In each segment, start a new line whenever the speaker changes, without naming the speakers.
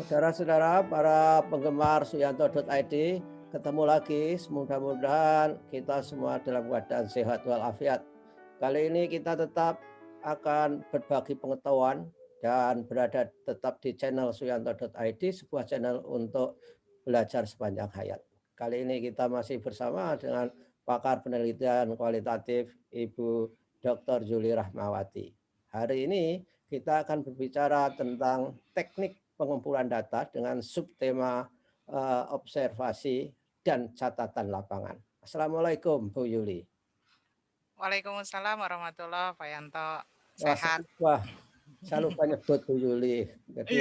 Saudara-saudara, para penggemar Suyanto.id, ketemu lagi. Mudah-mudahan kita semua dalam keadaan sehat walafiat. Kali ini kita tetap akan berbagi pengetahuan dan berada tetap di channel Suyanto.id, sebuah channel untuk belajar sepanjang hayat. Kali ini kita masih bersama dengan pakar penelitian kualitatif Ibu Dr. Juli Rahmawati. Hari ini kita akan berbicara tentang teknik pengumpulan data dengan subtema observasi dan catatan lapangan. Assalamualaikum Bu Yuli.
Waalaikumsalam warahmatullahi Pak Yanto. Sehat.
Wah, saya lupa nyebut Bu Yuli.
Iya.
Jadi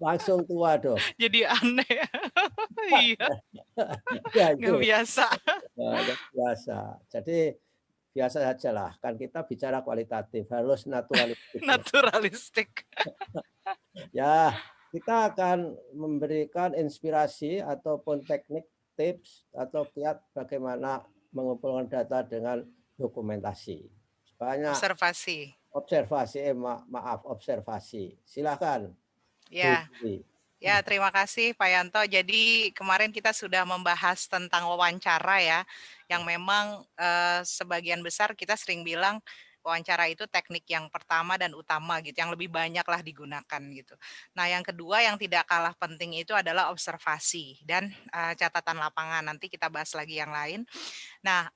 langsung tua dong.
Jadi aneh. Iya,
Ya
nggak
itu
biasa.
biasa. Jadi biasa saja lah. Kan kita bicara kualitatif, harus naturalistik.
Naturalistik.
Ya, kita akan memberikan inspirasi ataupun teknik, tips atau kiat bagaimana mengumpulkan data dengan dokumentasi. Banyak
Observasi.
observasi, maaf, observasi. Silakan, Bu
Ya,
Yuli.
ya terima kasih Pak Yanto. Jadi kemarin kita sudah membahas tentang wawancara ya, yang memang sebagian besar kita sering bilang wawancara itu teknik yang pertama dan utama gitu, yang lebih banyak lah digunakan gitu. Nah, yang kedua yang tidak kalah penting itu adalah observasi dan catatan lapangan. Nanti kita bahas lagi yang lain. Nah,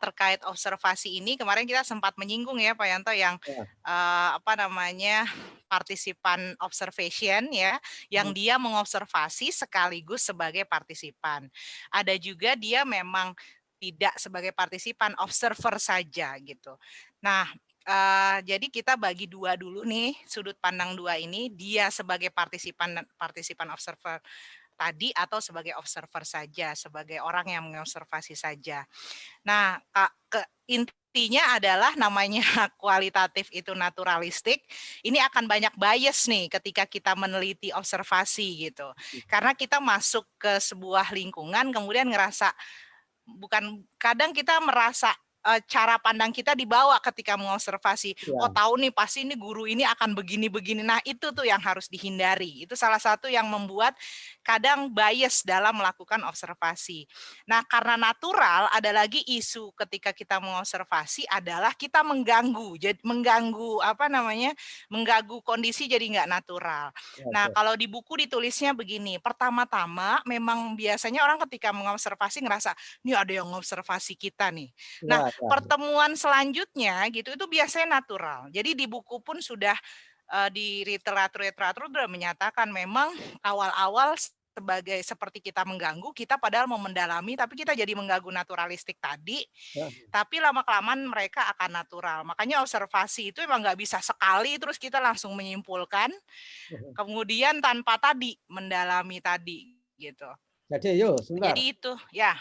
terkait observasi ini kemarin kita sempat menyinggung ya Pak Yanto yang
Ya.
partisipan observation ya, yang dia mengobservasi sekaligus sebagai partisipan. Ada juga dia memang tidak sebagai partisipan, observer saja gitu. Nah, jadi kita bagi dua dulu nih, sudut pandang dua ini, dia sebagai partisipan observer tadi atau sebagai observer saja, sebagai orang yang mengobservasi saja. Nah, intinya adalah namanya kualitatif itu naturalistik, ini akan banyak bias nih ketika kita meneliti observasi gitu. Karena kita masuk ke sebuah lingkungan kemudian ngerasa kadang kita merasa cara pandang kita dibawa ketika mengobservasi. Oh,
Ya.
tahu nih pasti ini guru ini akan begini-begini. Nah, itu tuh yang harus dihindari. Itu salah satu yang membuat kadang bias dalam melakukan observasi. Nah, karena natural ada lagi isu ketika kita mengobservasi adalah kita mengganggu. Jadi mengganggu kondisi jadi nggak natural. Nah,
Oke.
kalau di buku ditulisnya begini, pertama-tama memang biasanya orang ketika mengobservasi ngerasa ini ada yang observasi kita nih. Nah,
Ya, ya.
pertemuan selanjutnya gitu itu biasanya natural. Jadi di buku pun sudah di literatur sudah menyatakan memang awal-awal seperti kita mengganggu, kita padahal mau mendalami, tapi kita jadi mengganggu naturalistik tadi,
Ya.
tapi lama-kelamaan mereka akan natural. Makanya observasi itu emang nggak bisa sekali terus kita langsung menyimpulkan, kemudian tanpa tadi mendalami tadi gitu.
Jadi yuk, sebentar.
Jadi itu ya.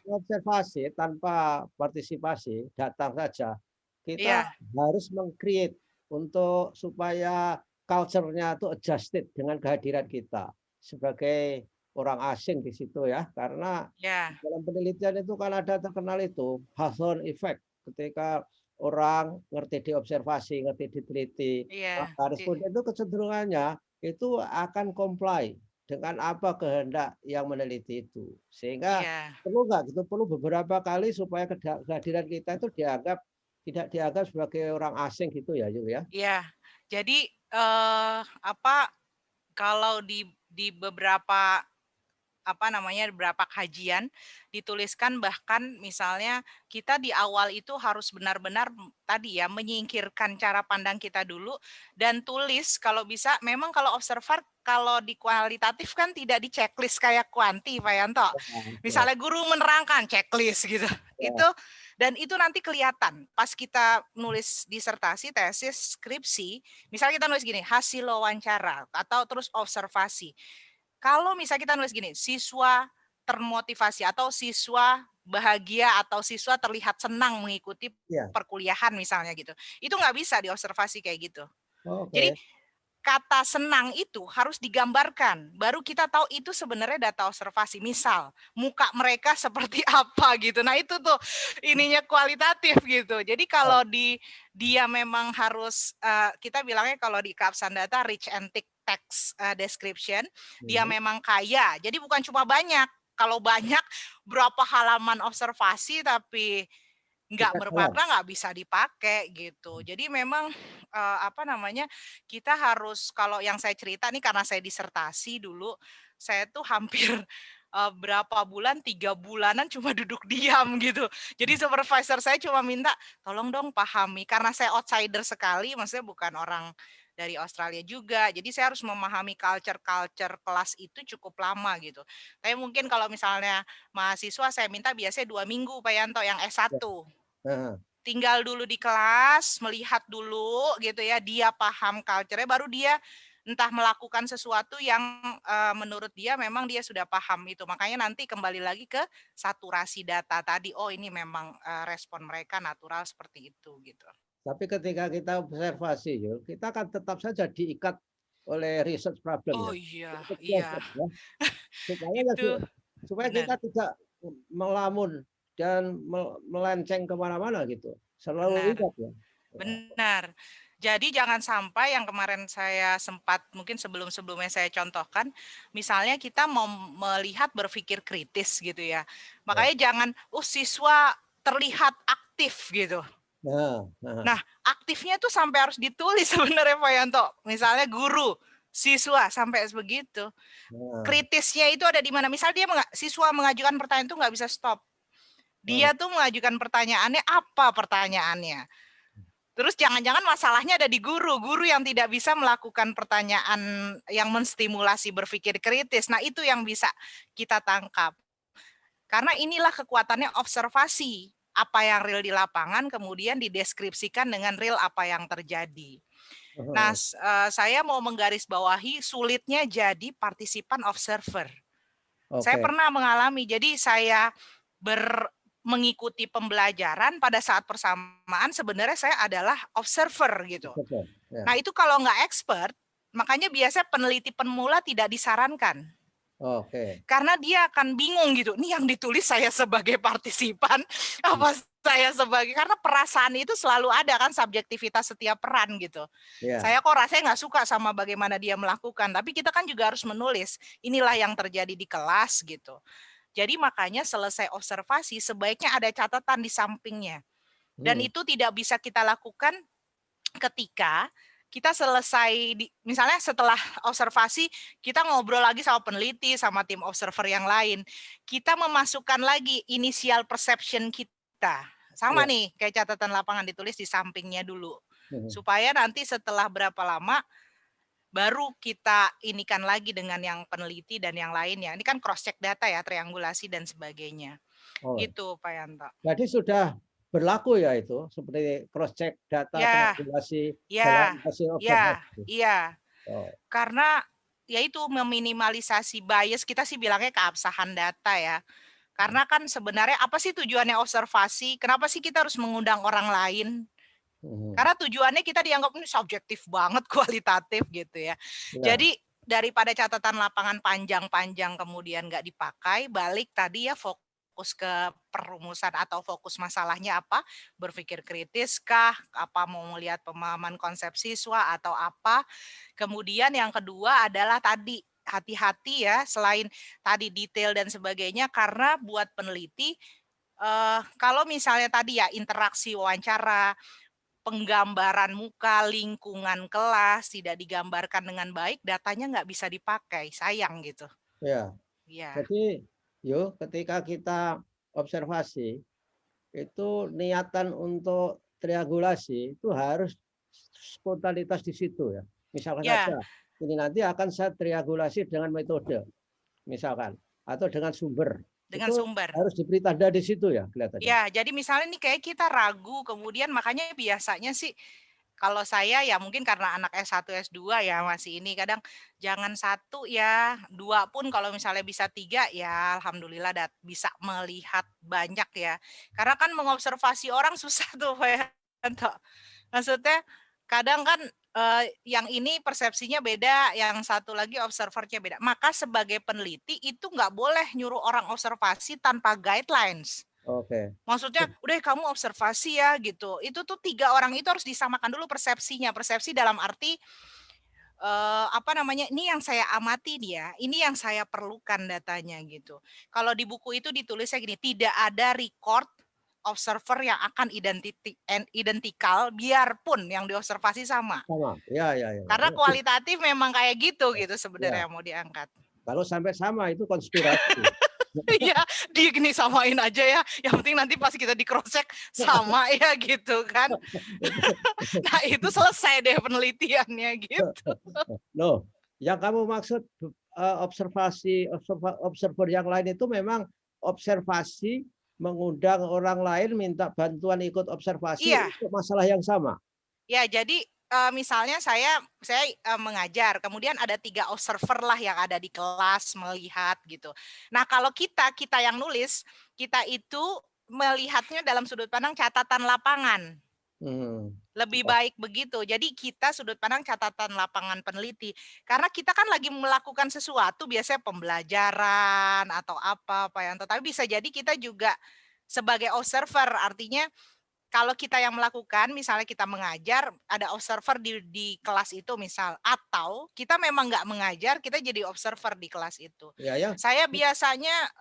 Observasi tanpa partisipasi, datang saja. Kita
Iya,
harus meng-create untuk supaya culture-nya itu adjusted dengan kehadiran kita sebagai orang asing di situ ya. Karena
ya,
dalam penelitian itu kan ada terkenal itu Hawthorne effect. Ketika orang ngerti diobservasi, ngerti diteliti,
iya,
maka responden itu kecenderungannya itu akan comply dengan apa kehendak yang meneliti itu. Sehingga
iya,
perlu nggak gitu, perlu beberapa kali supaya kehadiran kita itu tidak dianggap sebagai orang asing gitu ya, Yul ya?
iya. Jadi, kalau di beberapa, beberapa kajian dituliskan bahkan misalnya kita di awal itu harus benar-benar tadi ya, menyingkirkan cara pandang kita dulu dan tulis kalau bisa memang kalau observer kalau di kualitatif kan tidak di checklist kayak kuanti, Pak Yanto.
Oke.
Misalnya guru menerangkan checklist gitu.
Ya,
Itu dan itu nanti kelihatan pas kita nulis disertasi, tesis, skripsi, misalnya kita nulis gini, hasil wawancara atau terus observasi. Kalau misalnya kita nulis gini, siswa termotivasi atau siswa bahagia atau siswa terlihat senang mengikuti
iya.
perkuliahan misalnya gitu. Itu nggak bisa diobservasi kayak gitu. Jadi
Oke.
kata senang itu harus digambarkan. Baru kita tahu itu sebenarnya data observasi. Misal, muka mereka seperti apa gitu. Nah itu tuh ininya kualitatif gitu. Jadi kalau dia memang harus, kita bilangnya kalau di keabsahan data rich and thick text description, dia memang kaya. Jadi bukan cuma banyak. Kalau banyak berapa halaman observasi tapi nggak bermakna, nggak bisa dipakai gitu. Jadi memang kita harus, kalau yang saya cerita nih karena saya disertasi dulu, saya tuh hampir berapa bulan, 3 bulanan cuma duduk diam gitu. Jadi supervisor saya cuma minta, tolong dong pahami, karena saya outsider sekali, maksudnya bukan orang dari Australia juga. Jadi saya harus memahami culture kelas itu cukup lama gitu. Tapi mungkin kalau misalnya mahasiswa saya minta biasanya 2 minggu Pak Yanto yang S1. Tinggal dulu di kelas, melihat dulu gitu ya, dia paham culture-nya, baru dia entah melakukan sesuatu yang menurut dia memang dia sudah paham itu. Makanya nanti kembali lagi ke saturasi data tadi. Oh ini memang respon mereka natural seperti itu gitu.
Tapi ketika kita observasi, kita akan tetap saja diikat oleh research problem
Oh
ya.
iya,
Ya. Supaya kita tidak melamun dan melenceng kemana-mana gitu. Selalu ingat ya.
Benar. Jadi jangan sampai yang kemarin saya sempat, mungkin sebelumnya saya contohkan, misalnya kita mau melihat berpikir kritis gitu ya. Makanya jangan, siswa terlihat aktif gitu. Nah, aktifnya tuh sampai harus ditulis sebenarnya Pak Yanto. Misalnya guru, siswa sampai begitu. Kritisnya itu ada di mana? Misal siswa mengajukan pertanyaan itu nggak bisa stop. Dia tuh mengajukan pertanyaannya, apa pertanyaannya? Terus jangan-jangan masalahnya ada di guru yang tidak bisa melakukan pertanyaan yang menstimulasi berpikir kritis. Nah, itu yang bisa kita tangkap. Karena inilah kekuatannya observasi. Apa yang real di lapangan kemudian dideskripsikan dengan real apa yang terjadi. Nah, saya mau menggarisbawahi sulitnya jadi partisipan observer. Saya pernah mengalami, jadi saya mengikuti pembelajaran pada saat persamaan sebenarnya saya adalah observer gitu. Nah itu kalau nggak expert, makanya biasanya peneliti pemula tidak disarankan. Karena dia akan bingung gitu, ini yang ditulis saya sebagai partisipan, apa saya sebagai, karena perasaan itu selalu ada kan, subjektivitas setiap peran gitu. Saya kok rasanya nggak suka sama bagaimana dia melakukan, tapi kita kan juga harus menulis, inilah yang terjadi di kelas gitu. Jadi makanya selesai observasi sebaiknya ada catatan di sampingnya. Dan itu tidak bisa kita lakukan ketika kita selesai, misalnya setelah observasi, kita ngobrol lagi sama peneliti, sama tim observer yang lain. Kita memasukkan lagi initial perception kita. Sama nih, kayak catatan lapangan ditulis di sampingnya dulu. Supaya nanti setelah berapa lama, baru kita inikan lagi dengan yang peneliti dan yang lainnya. Ini kan cross check data ya, triangulasi dan sebagainya. Gitu Pak Yanto.
Jadi sudah berlaku ya itu, seperti cross check data, triangulasi dalam hasil observasi.
Iya. Karena ya itu meminimalisasi bias, kita sih bilangnya keabsahan data ya. Karena kan sebenarnya apa sih tujuannya observasi? Kenapa sih kita harus mengundang orang lain? Karena tujuannya kita dianggap ini subjektif banget, kualitatif gitu ya. Jadi daripada catatan lapangan panjang-panjang kemudian nggak dipakai, balik tadi ya fokus ke perumusan atau fokus masalahnya apa, berpikir kritis kah, apa mau melihat pemahaman konsep siswa atau apa. Kemudian yang kedua adalah tadi hati-hati ya, selain tadi detail dan sebagainya, karena buat peneliti kalau misalnya tadi ya interaksi wawancara, penggambaran muka, lingkungan kelas tidak digambarkan dengan baik, datanya nggak bisa dipakai, sayang gitu.
Ya. Jadi, ketika kita observasi, itu niatan untuk triangulasi itu harus spontanitas di situ ya. Misalkan saja, ini nanti akan saya triangulasi dengan metode, misalkan, atau dengan sumber.
Dengan
itu
sumber.
Harus diberi tanda di situ ya kelihatannya.
Ya, jadi misalnya nih kayak kita ragu, kemudian makanya biasanya sih kalau saya ya mungkin karena anak S1, S2 ya masih ini kadang jangan 1 ya, 2 pun kalau misalnya bisa 3 ya alhamdulillah bisa melihat banyak ya. Karena kan mengobservasi orang susah tuh Pak Yanto. Maksudnya kadang kan Yang ini persepsinya beda, yang satu lagi observernya beda. Maka sebagai peneliti itu nggak boleh nyuruh orang observasi tanpa guidelines.
Oke.
Maksudnya, udah kamu observasi ya gitu. Itu tuh 3 orang itu harus disamakan dulu persepsinya. Persepsi dalam arti ini yang saya amati dia, ini yang saya perlukan datanya gitu. Kalau di buku itu ditulisnya gini, tidak ada record observer yang akan identikal biarpun yang diobservasi sama.
Sama. Ya, ya, ya.
Karena kualitatif memang kayak gitu
Ya.
sebenarnya mau diangkat.
Kalau sampai sama itu konspirasi.
Iya, gini samain aja ya. Yang penting nanti pas kita di cross check sama ya gitu kan. Nah, itu selesai deh penelitiannya gitu.
Loh, yang kamu maksud observer yang lain itu memang observasi mengundang orang lain minta bantuan ikut observasi
Iya.
untuk masalah yang sama.
Ya, jadi misalnya saya mengajar, kemudian ada 3 observer lah yang ada di kelas melihat gitu. Nah, kalau kita yang nulis, kita itu melihatnya dalam sudut pandang catatan lapangan. Lebih baik begitu. Jadi kita sudut pandang catatan lapangan peneliti. Karena kita kan lagi melakukan sesuatu, biasanya pembelajaran atau apa yang tapi bisa jadi kita juga sebagai observer, artinya kalau kita yang melakukan, misalnya kita mengajar, ada observer di kelas itu misal, atau kita memang nggak mengajar, kita jadi observer di kelas itu.
Ya, ya.
Saya biasanya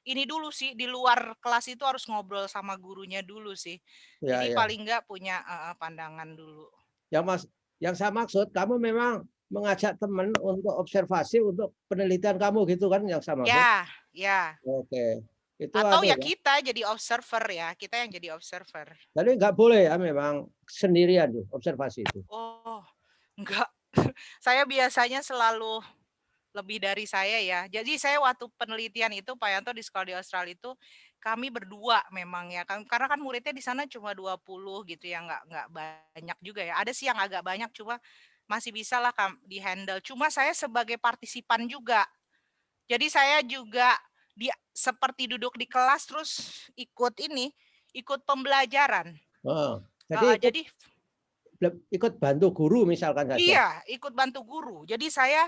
ini dulu sih, di luar kelas itu harus ngobrol sama gurunya dulu sih.
Ya,
Jadi
ya.
paling nggak punya pandangan dulu.
Yang saya maksud, kamu memang mengajak teman untuk observasi untuk penelitian kamu gitu kan yang saya maksud?
Ya, ya.
Oke. Itu
Atau ya
ya.
kita jadi observer ya, kita yang jadi observer.
Jadi nggak boleh ya memang sendirian tuh observasi itu.
Oh, enggak. Saya biasanya selalu lebih dari saya ya. Jadi saya waktu penelitian itu Pak Yanto di sekolah di Australia itu kami berdua memang ya kan karena kan muridnya di sana cuma 20 gitu ya nggak banyak juga ya. Ada sih yang agak banyak cuma masih bisa lah di-handle. Cuma saya sebagai partisipan juga. Jadi saya juga seperti duduk di kelas terus ikut pembelajaran.
Oh, jadi
Jadi
ikut bantu guru misalkan saja.
iya, ikut bantu guru. Jadi saya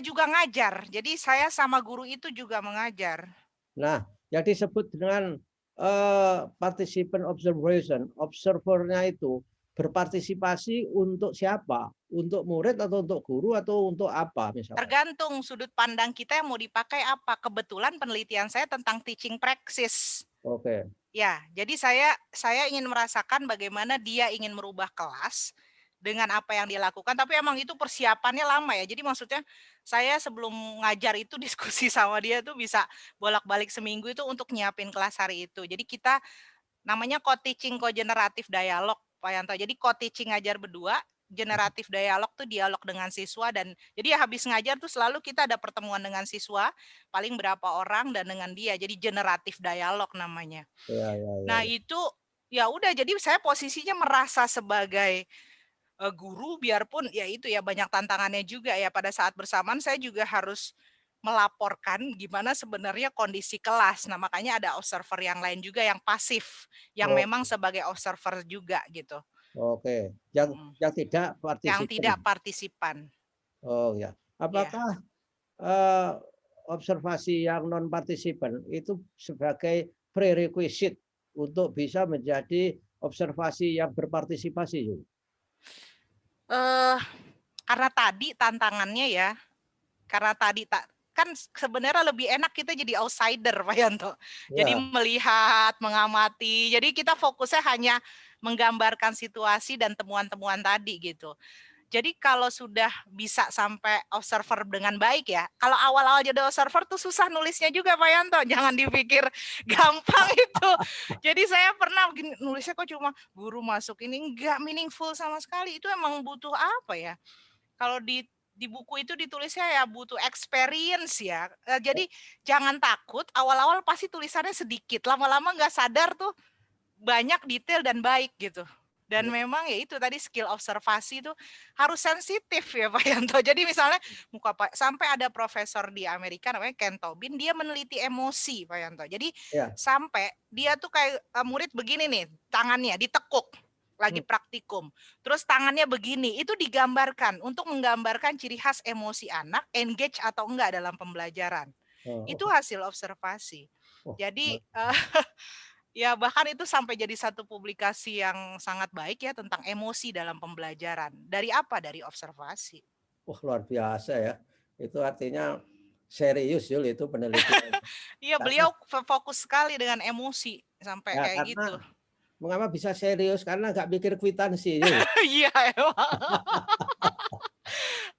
juga ngajar. Jadi saya sama guru itu juga mengajar.
Nah, yang disebut dengan participant observation, observernya itu berpartisipasi untuk siapa? Untuk murid atau untuk guru atau untuk apa misalnya?
Tergantung sudut pandang kita yang mau dipakai apa. Kebetulan penelitian saya tentang teaching practice.
Oke.
Ya, jadi saya ingin merasakan bagaimana dia ingin merubah kelas dengan apa yang dia lakukan, tapi emang itu persiapannya lama ya. Jadi maksudnya saya sebelum ngajar itu diskusi sama dia tuh bisa bolak-balik seminggu itu untuk nyiapin kelas hari itu. Jadi kita namanya co-teaching co-generative dialog, Pak Yanto. Jadi co-teaching ngajar berdua, generatif dialog tuh dialog dengan siswa dan jadi ya habis ngajar tuh selalu kita ada pertemuan dengan siswa, paling berapa orang dan dengan dia. Jadi generatif dialog namanya.
Ya, ya, ya,
Nah,
ya.
itu ya udah jadi saya posisinya merasa sebagai guru biarpun ya itu ya banyak tantangannya juga ya pada saat bersamaan saya juga harus melaporkan gimana sebenarnya kondisi kelas. Nah, makanya ada observer yang lain juga yang pasif, yang
Oh,
memang sebagai observer juga gitu.
oke. Yang tidak
Yang
partisipan.
tidak partisipan.
Oh ya.
Ya.
Apakah observasi yang non partisipan itu sebagai prerequisite untuk bisa menjadi observasi yang berpartisipasi?
Karena tadi tantangannya ya, karena tadi kan sebenarnya lebih enak kita jadi outsider Pak Yanto. Jadi
Ya.
melihat, mengamati. Jadi kita fokusnya hanya menggambarkan situasi dan temuan-temuan tadi gitu. Jadi kalau sudah bisa sampai observer dengan baik ya, kalau awal-awal jadi observer tuh susah nulisnya juga Pak Yanto, jangan dipikir gampang itu. Jadi saya pernah nulisnya kok cuma guru masuk ini, enggak meaningful sama sekali, itu emang butuh apa ya, kalau di buku itu ditulisnya ya butuh experience ya, jadi jangan takut, awal-awal pasti tulisannya sedikit, lama-lama nggak sadar tuh banyak detail dan baik gitu. Dan memang ya itu tadi skill observasi itu harus sensitif ya Pak Yanto. Jadi misalnya sampai ada profesor di Amerika namanya Ken Tobin, dia meneliti emosi Pak Yanto. Jadi
Ya.
sampai dia tuh kayak murid begini nih, tangannya ditekuk. lagi
Hmm.
praktikum. Terus tangannya begini, itu digambarkan untuk menggambarkan ciri khas emosi anak, engage atau enggak dalam pembelajaran. Itu
Oh,
hasil observasi.
oh,
Jadi ya bahkan itu sampai jadi satu publikasi yang sangat baik ya tentang emosi dalam pembelajaran. Dari apa? Dari observasi.
wah, luar biasa ya. Itu artinya serius Yul itu penelitian.
Iya,
Karena
beliau fokus sekali dengan emosi sampai
ya
kayak
karena
gitu.
mengapa bisa serius? Karena nggak pikir kwitansi Yul.
Iya, emang.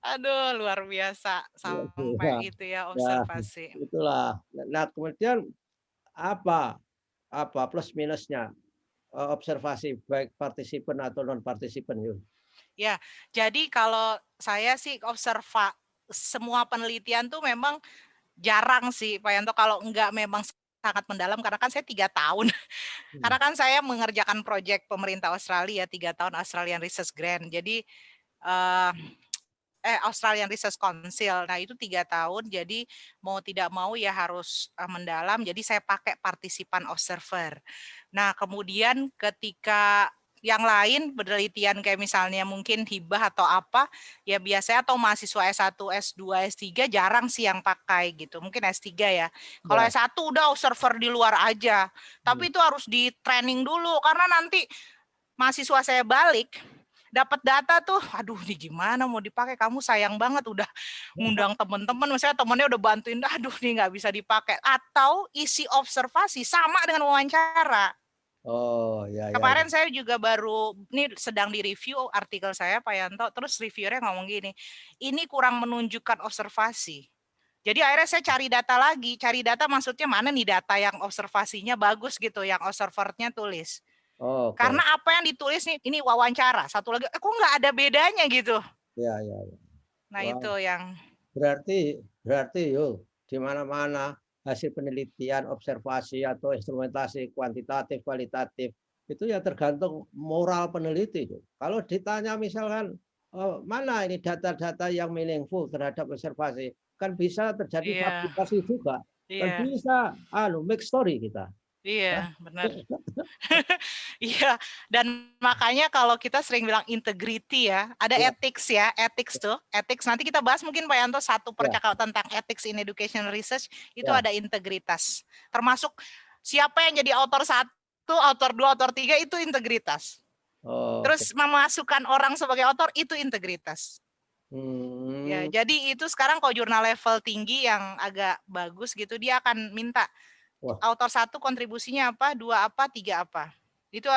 Aduh, luar biasa
Iya, iya.
sampai itu ya
Ya,
observasi.
itulah. Nah, kemudian apa apa plus minusnya observasi baik partisipan atau non partisipan Yul?
Ya, jadi kalau saya sih semua penelitian tuh memang jarang sih Pak Yanto kalau enggak memang sangat mendalam karena kan saya 3 tahun.
Hmm.
Karena kan saya mengerjakan proyek pemerintah Australia 3 tahun Australian Research Grant. Jadi eh, Australian Research Council. Nah itu 3 tahun. Jadi mau tidak mau ya harus mendalam. Jadi saya pakai partisipan observer. Nah kemudian ketika yang lain penelitian kayak misalnya mungkin hibah atau apa, ya biasanya atau mahasiswa S1, S2, S3 jarang sih yang pakai gitu. Mungkin S3 ya. Kalau
Ya.
S1 udah observer di luar aja.
Hmm.
Tapi itu harus di training dulu karena nanti mahasiswa saya balik dapat data tuh, aduh nih gimana mau dipakai, kamu sayang banget udah ngundang teman-teman, misalnya temennya udah bantuin, aduh nih nggak bisa dipakai, atau isi observasi sama dengan wawancara.
Oh, ya, ya, ya.
Kemarin saya juga baru, ini sedang di-review artikel saya Pak Yanto, terus reviewernya ngomong gini, ini kurang menunjukkan observasi. Jadi akhirnya saya cari data maksudnya mana nih data yang observasinya bagus gitu, yang observernya tulis.
Oke.
Karena apa yang ditulis nih, ini wawancara. Satu lagi, kok nggak ada bedanya gitu.
Ya, ya, ya.
Nah
Wah,
itu yang,
berarti berarti yuk di mana-mana hasil penelitian, observasi atau instrumentasi kuantitatif, kualitatif itu ya tergantung moral peneliti. Yul. Kalau ditanya misalkan mana ini data-data yang meaningful terhadap observasi, kan bisa terjadi
iya,
fabrikasi juga, kan
iya,
bisa make story kita. Ya.
iya, benar. Iya, dan makanya kalau kita sering bilang integrity ya, ada
Ya,
ethics ya, ethics tuh, ethics. Nanti kita bahas mungkin Pak Yanto satu
ya,
percakapan tentang ethics in education research, itu
ya.
ada integritas. Termasuk siapa yang jadi author 1, author 2, author 3 itu integritas.
Oke.
Terus memasukkan orang sebagai author itu integritas. Ya,
Hmm.
jadi itu sekarang kalau jurnal level tinggi yang agak bagus gitu, dia akan minta
Wah,
author 1 kontribusinya apa, 2 apa, 3 apa. Itu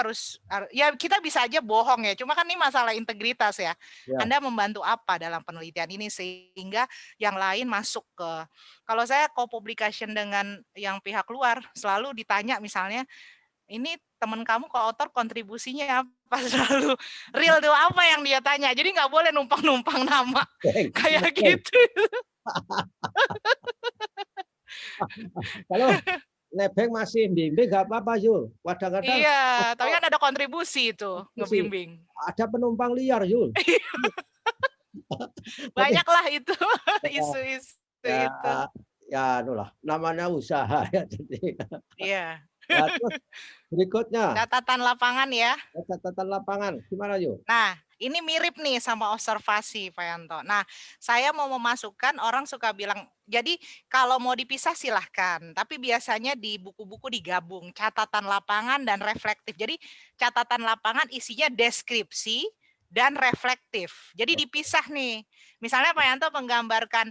ya kita bisa aja bohong ya, cuma kan ini masalah integritas ya.
ya.
Anda membantu apa dalam penelitian ini sehingga yang lain masuk ke, kalau saya co-publication dengan yang pihak luar, selalu ditanya misalnya, ini teman kamu co-author kontribusinya apa, selalu real tuh apa yang dia tanya. Jadi nggak boleh numpang-numpang nama kayak gitu.
Kalau nebeng masih bimbing nggak apa-apa Yul. Kadang-kadang
Iya, tapi
oh,
kan ada kontribusi itu
sih
ngebimbing.
ada penumpang liar Yul. Tapi
Banyaklah itu
ya,
isu-isu
ya,
itu.
ya itulah namanya usaha ya. Jadi
Iya.
ya terus berikutnya
Catatan lapangan ya.
catatan lapangan gimana Yul?
Nah, ini mirip nih sama observasi Pak Yanto. Nah, saya mau memasukkan, orang suka bilang, jadi kalau mau dipisah silahkan, tapi biasanya di buku-buku digabung, catatan lapangan dan reflektif. Jadi catatan lapangan isinya deskripsi dan reflektif. Jadi dipisah nih. Misalnya Pak Yanto menggambarkan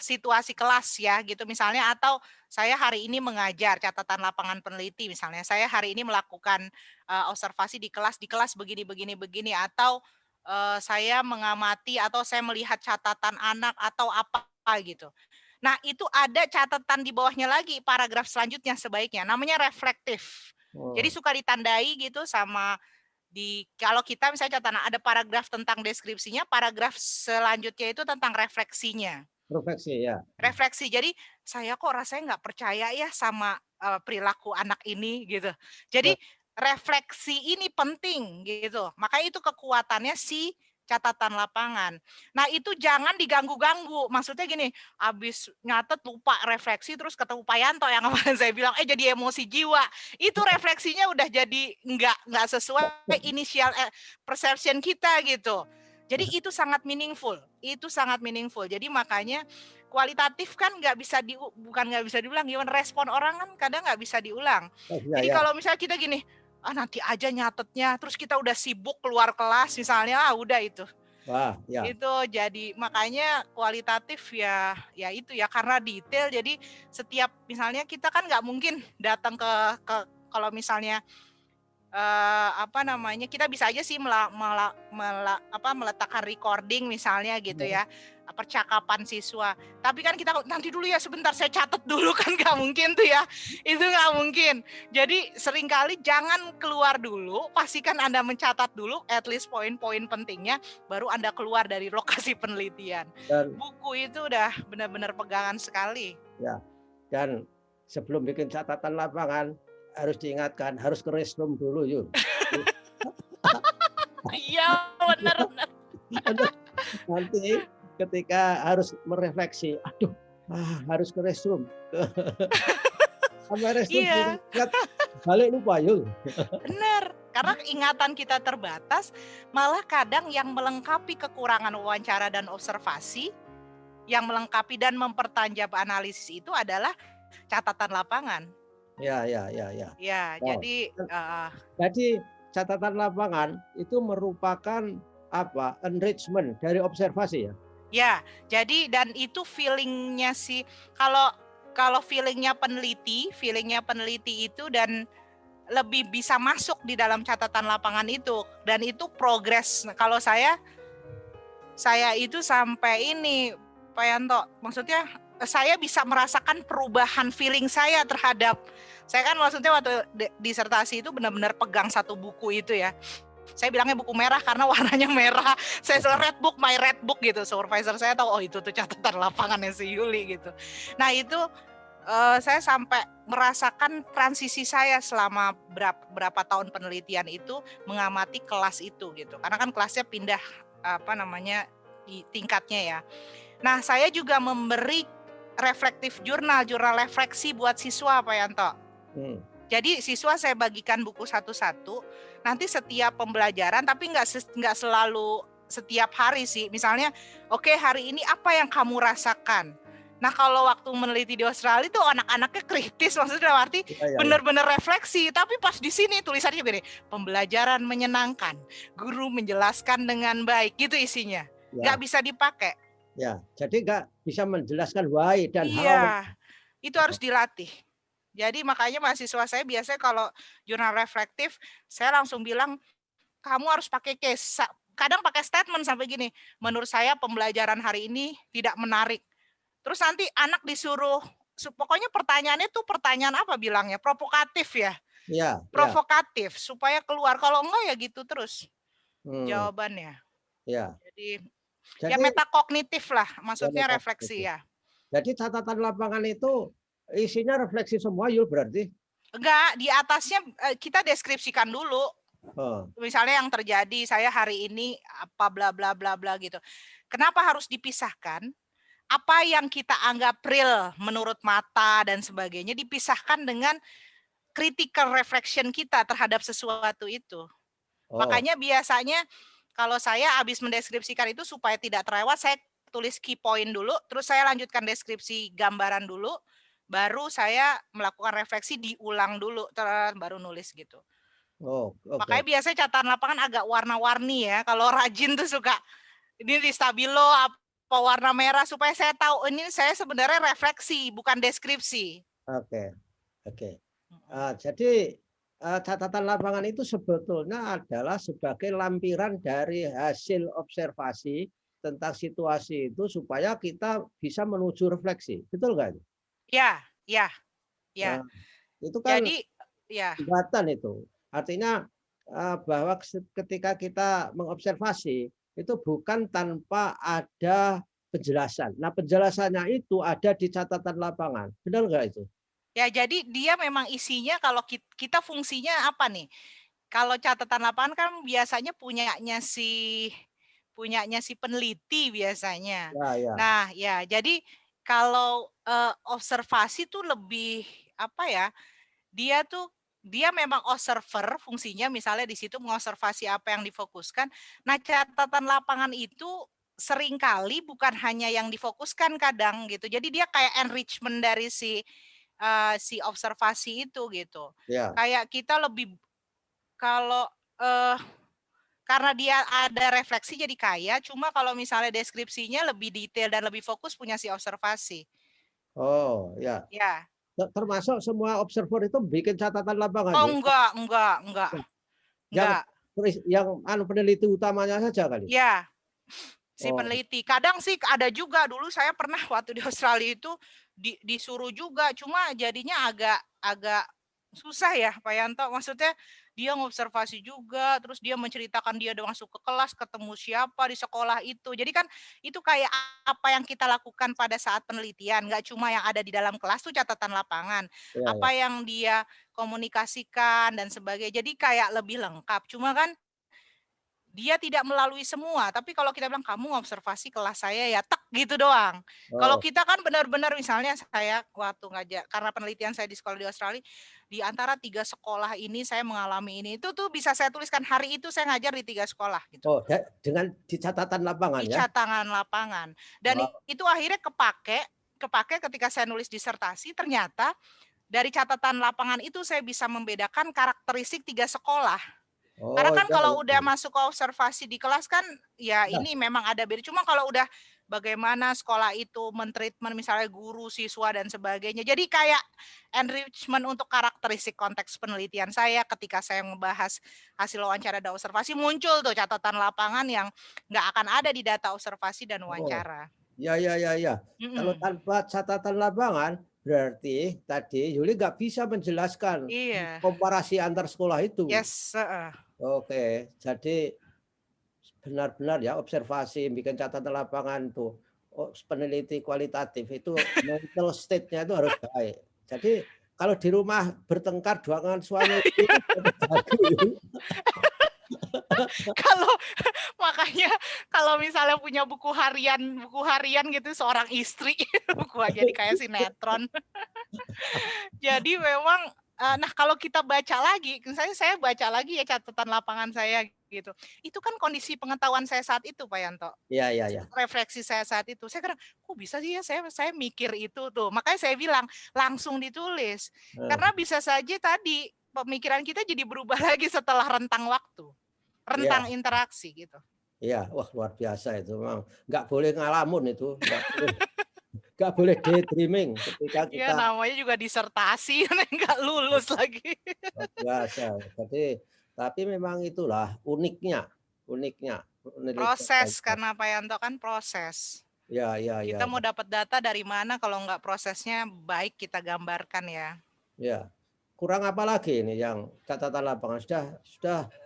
situasi kelas ya gitu misalnya, atau saya hari ini mengajar, catatan lapangan peneliti misalnya, saya hari ini melakukan observasi di kelas begini begini begini, atau saya mengamati atau saya melihat catatan anak atau apa gitu. Nah itu ada catatan di bawahnya lagi, paragraf selanjutnya sebaiknya namanya reflektif. Jadi
Oh,
suka ditandai gitu sama, di kalau kita misalnya catatan ada paragraf tentang deskripsinya, paragraf selanjutnya itu tentang refleksinya.
refleksi ya.
Refleksi. Jadi, saya kok rasanya nggak percaya ya sama, perilaku anak ini gitu. Jadi,
Oh,
refleksi ini penting gitu. Makanya itu kekuatannya si catatan lapangan. Nah itu jangan diganggu-ganggu. Maksudnya gini, habis nyatet lupa refleksi terus ketemu Pak Yanto yang kemarin saya bilang, jadi emosi jiwa. Itu refleksinya udah jadi nggak sesuai initial perception kita gitu. Jadi itu sangat meaningful. Itu sangat meaningful. Jadi makanya kualitatif kan bukan nggak bisa diulang. Gimana respon orang kan kadang nggak bisa diulang. Jadi kalau misalnya kita gini, nanti aja nyatetnya, terus kita udah sibuk keluar kelas misalnya, udah itu.
Wah, ya.
Itu jadi makanya kualitatif ya itu ya karena detail. Jadi setiap misalnya kita kan nggak mungkin datang ke kalau misalnya kita bisa aja sih meletakkan recording misalnya gitu ya, percakapan siswa. Tapi kan kita nanti dulu ya sebentar saya catat dulu, kan nggak mungkin tuh ya, itu nggak mungkin. Jadi seringkali jangan keluar dulu, pastikan Anda mencatat dulu at least poin-poin pentingnya, baru Anda keluar dari lokasi penelitian. Buku itu udah benar-benar pegangan sekali.
Ya, dan sebelum bikin catatan lapangan harus diingatkan, harus ke restroom dulu yuk.
Iya, benar.
Nanti ketika harus merefleksi, harus ke restroom. Sampai restroom balik lupa yuk.
Benar, karena ingatan kita terbatas, malah kadang yang melengkapi kekurangan wawancara dan observasi, yang melengkapi dan mempertajam analisis itu adalah catatan lapangan.
Ya. Jadi catatan lapangan itu merupakan enrichment dari observasi ya.
Ya, jadi dan itu feelingnya sih, kalau feelingnya peneliti itu dan lebih bisa masuk di dalam catatan lapangan itu, dan itu progres. Kalau saya itu sampai ini Pak Yanto, maksudnya saya bisa merasakan perubahan feeling saya terhadap, saya kan maksudnya waktu disertasi itu benar-benar pegang satu buku itu ya. Saya bilangnya buku merah karena warnanya merah. Saya red book, my red book gitu. Supervisor saya tahu, itu tuh catatan lapangannya si Yuli gitu. Nah itu saya sampai merasakan transisi saya selama berapa tahun penelitian itu mengamati kelas itu gitu. Karena kan kelasnya pindah di tingkatnya ya. Nah saya juga memberi reflektif jurnal refleksi buat siswa Pak Yanto. Jadi siswa saya bagikan buku satu-satu. Nanti setiap pembelajaran, tapi nggak selalu setiap hari sih. Misalnya, hari ini apa yang kamu rasakan? Nah kalau waktu meneliti di Australia itu anak-anaknya kritis, maksudnya arti benar-benar refleksi. Tapi pas di sini tulisannya begini, pembelajaran menyenangkan, guru menjelaskan dengan baik, gitu isinya. Nggak bisa dipakai.
Ya, jadi nggak bisa menjelaskan why dan how.
Iya, itu harus dilatih. Jadi makanya mahasiswa saya biasanya kalau jurnal reflektif, saya langsung bilang, kamu harus pakai case. Kadang pakai statement sampai gini, menurut saya pembelajaran hari ini tidak menarik. Terus nanti anak disuruh, pokoknya pertanyaannya tuh pertanyaan apa bilangnya, provokatif ya.
Ya.
Provokatif, supaya keluar. Kalau enggak ya gitu terus jawabannya.
Ya.
Jadi ya metakognitif lah, maksudnya refleksi ya.
Jadi catatan lapangan itu isinya refleksi semua yuk berarti?
Enggak, di atasnya kita deskripsikan dulu. Misalnya yang terjadi saya hari ini apa bla bla bla bla gitu. Kenapa harus dipisahkan? Apa yang kita anggap real menurut mata dan sebagainya dipisahkan dengan critical reflection kita terhadap sesuatu itu. Makanya biasanya kalau saya habis mendeskripsikan itu supaya tidak terlewat, saya tulis key point dulu, terus saya lanjutkan deskripsi gambaran dulu, baru saya melakukan refleksi, diulang dulu, baru nulis gitu. Makanya biasanya catatan lapangan agak warna-warni ya. Kalau rajin tuh suka ini di stabilo apa warna merah supaya saya tahu ini saya sebenarnya refleksi bukan deskripsi.
Oke. Jadi catatan lapangan itu sebetulnya adalah sebagai lampiran dari hasil observasi tentang situasi itu supaya kita bisa menuju refleksi. Betul nggak?
Ya.
Nah, itu kan
jadi ya.
Jembatan itu. Artinya bahwa ketika kita mengobservasi itu bukan tanpa ada penjelasan. Nah, penjelasannya itu ada di catatan lapangan. Benar nggak itu?
Ya, jadi dia memang isinya kalau kita fungsinya apa nih? Kalau catatan lapangan kan biasanya punyanya si punyanya si peneliti biasanya.
Ya, ya.
Nah, ya jadi kalau, observasi tuh lebih apa ya, dia memang observer fungsinya misalnya di situ mengobservasi apa yang difokuskan. Nah, catatan lapangan itu seringkali bukan hanya yang difokuskan kadang gitu. Jadi dia kayak enrichment dari si observasi itu gitu.
Ya.
Kayak kita lebih kalau, eee, karena dia ada refleksi jadi kaya, cuma kalau misalnya deskripsinya lebih detail dan lebih fokus punya si observasi.
Oh, ya.
Ya.
Termasuk semua observer itu bikin catatan lapangan,
Oh
Yul? Yang
enggak.
yang peneliti utamanya saja kali?
Ya. Si
Oh,
peneliti. Kadang sih ada juga dulu saya pernah waktu di Australia itu disuruh juga, cuma jadinya agak agak susah ya Pak Yanto. Maksudnya dia ngobservasi juga, terus dia menceritakan dia udah masuk ke kelas, ketemu siapa di sekolah itu. Jadi kan itu kayak apa yang kita lakukan pada saat penelitian, nggak cuma yang ada di dalam kelas tuh catatan lapangan.
ya, ya.
Apa yang dia komunikasikan dan sebagainya. Jadi kayak lebih lengkap. Cuma kan dia tidak melalui semua, tapi kalau kita bilang, "Kamu observasi kelas saya ya," tek, gitu doang. Kalau
Oh,
kita kan benar-benar misalnya saya waktu ngajak karena penelitian saya di sekolah di Australia, di antara 3 sekolah ini saya mengalami ini, itu tuh bisa saya tuliskan hari itu saya ngajar di 3 sekolah gitu,
oh, dengan di catatan lapangan
di
ya?
catangan lapangan. Dan
Wah,
itu akhirnya kepake kepake ketika saya nulis disertasi, ternyata dari catatan lapangan itu saya bisa membedakan karakteristik 3 sekolah. Karena
oh,
kan
ya,
kalau
ya,
udah
ya.
masuk ke observasi di kelas kan, ya
Ya,
ini memang ada beda, cuma kalau udah bagaimana sekolah itu men-treatment misalnya guru, siswa, dan sebagainya. Jadi kayak enrichment untuk karakteristik konteks penelitian saya ketika saya membahas hasil wawancara dan observasi, muncul tuh catatan lapangan yang nggak akan ada di data observasi dan
oh,
wawancara.
ya, ya, ya, ya. Kalau
Mhm.
tanpa catatan lapangan, berarti tadi Yuli nggak bisa menjelaskan
Iya.
komparasi antar sekolah itu.
Yes, heeh.
Oke, jadi benar-benar ya observasi, bikin catatan lapangan tuh, oh, peneliti kualitatif itu mental state-nya itu harus baik. Jadi kalau di rumah bertengkar dengan suami istri itu bagus.
Kalau makanya kalau misalnya punya buku harian gitu seorang istri, buku jadi kayak sinetron. Jadi memang, nah kalau kita baca lagi, misalnya saya baca lagi ya catatan lapangan saya gitu, itu kan kondisi pengetahuan saya saat itu Pak Yanto,
Iya, iya, iya.
refleksi saya saat itu. Saya kadang, "Kok bisa sih ya saya mikir itu tuh?" Makanya saya bilang, langsung ditulis.
Heeh,
Karena bisa saja tadi, pemikiran kita jadi berubah lagi setelah rentang waktu,
iya,
rentang interaksi gitu.
iya. Wah, luar biasa itu memang. Nggak boleh ngalamun itu, nggak boleh daydreaming ketika
Ya
kita
namanya juga disertasi, nggak lulus lagi.
luar biasa. Jadi tapi memang itulah uniknya uniknya penelitian
Proses,
Kaiser.
karena Pak Yanto kan proses.
Ya, ya,
Kita
ya,
mau
ya.
dapat data dari mana kalau nggak prosesnya baik kita gambarkan ya.
Ya. Kurang apa lagi ini yang catatan lapangan? Sudah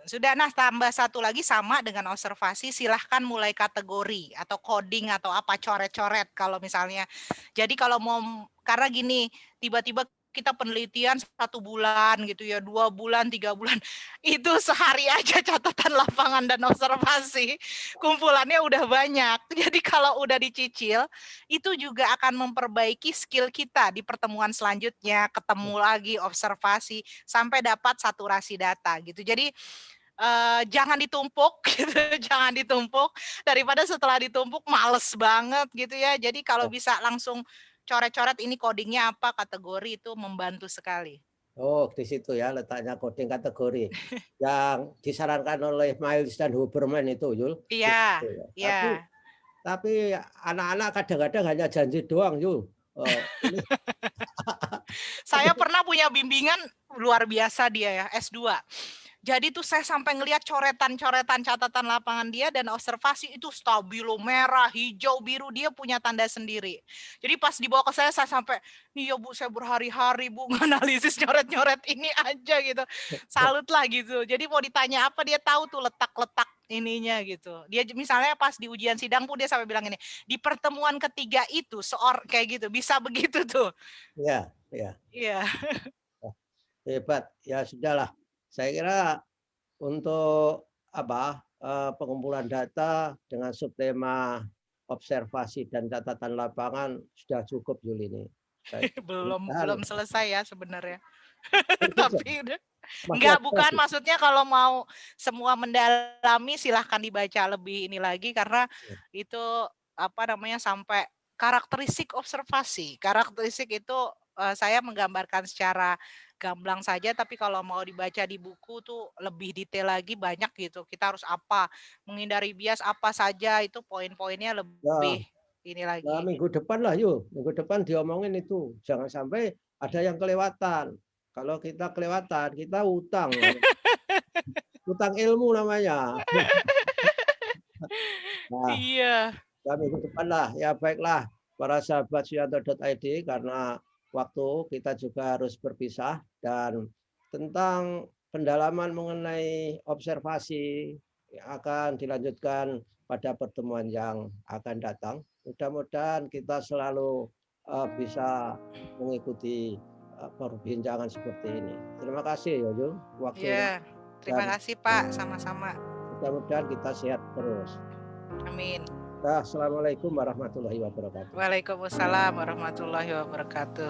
Sudah, nah tambah satu lagi sama dengan observasi, silahkan mulai kategori atau coding atau apa, coret-coret kalau misalnya. Jadi kalau mau, karena gini, tiba-tiba kita penelitian 1 bulan gitu ya, 2 bulan, 3 bulan, itu sehari aja catatan lapangan dan observasi, kumpulannya udah banyak. Jadi kalau udah dicicil, itu juga akan memperbaiki skill kita di pertemuan selanjutnya, ketemu lagi, observasi, sampai dapat saturasi data gitu. Jadi jangan ditumpuk gitu, jangan ditumpuk, daripada setelah ditumpuk males banget gitu ya. Jadi kalau bisa langsung coret-coret ini coding-nya apa, kategori itu membantu sekali.
oh, di situ ya letaknya coding kategori. Yang disarankan oleh Miles dan Huberman itu, Yul, di
Iya,
situ ya.
iya.
Tapi anak-anak kadang-kadang hanya janji doang, Yul. Ini
Saya pernah punya bimbingan luar biasa dia ya, S2. Jadi tuh saya sampai ngelihat coretan-coretan catatan lapangan dia dan observasi itu stabilo merah, hijau, biru, dia punya tanda sendiri. Jadi pas dibawa ke saya sampai, nih ya Bu, saya berhari-hari Bu nganalisis coret-coret ini aja gitu. Salut lah gitu. Jadi mau ditanya apa dia tahu tuh letak-letak ininya gitu. Dia misalnya pas di ujian sidang pun dia sampai bilang ini, di pertemuan ketiga itu kayak gitu, bisa begitu tuh.
ya, ya.
Iya.
Hebat. Ya sudahlah. Saya kira untuk apa? pengumpulan data dengan subtema observasi dan catatan lapangan sudah cukup Juli ini.
Belum selesai ya sebenarnya.
Masih
Tapi udah.
ada
Bukan
lagi.
maksudnya kalau mau semua mendalami silahkan dibaca lebih ini lagi karena itu sampai karakteristik observasi. Karakteristik itu saya menggambarkan secara gamblang saja, tapi kalau mau dibaca di buku tuh lebih detail lagi, banyak gitu. Kita harus menghindari bias apa saja, itu poin-poinnya
Nah,
lebih ini lagi.
minggu depan lah yuk, minggu depan diomongin itu. Jangan sampai ada yang kelewatan. Kalau kita kelewatan, kita utang. Utang ilmu namanya. Nah,
Iya.
minggu depan lah. Ya baiklah, para sahabat suyanto.id, karena waktu kita juga harus berpisah, dan tentang pendalaman mengenai observasi akan dilanjutkan pada pertemuan yang akan datang. Mudah-mudahan kita selalu bisa mengikuti perbincangan seperti ini. Terima kasih Yoyo waktunya,
Iya. Terima
dan
kasih Pak, sama-sama.
mudah-mudahan kita sehat terus.
Amin.
Assalamualaikum warahmatullahi wabarakatuh.
Waalaikumsalam warahmatullahi wabarakatuh.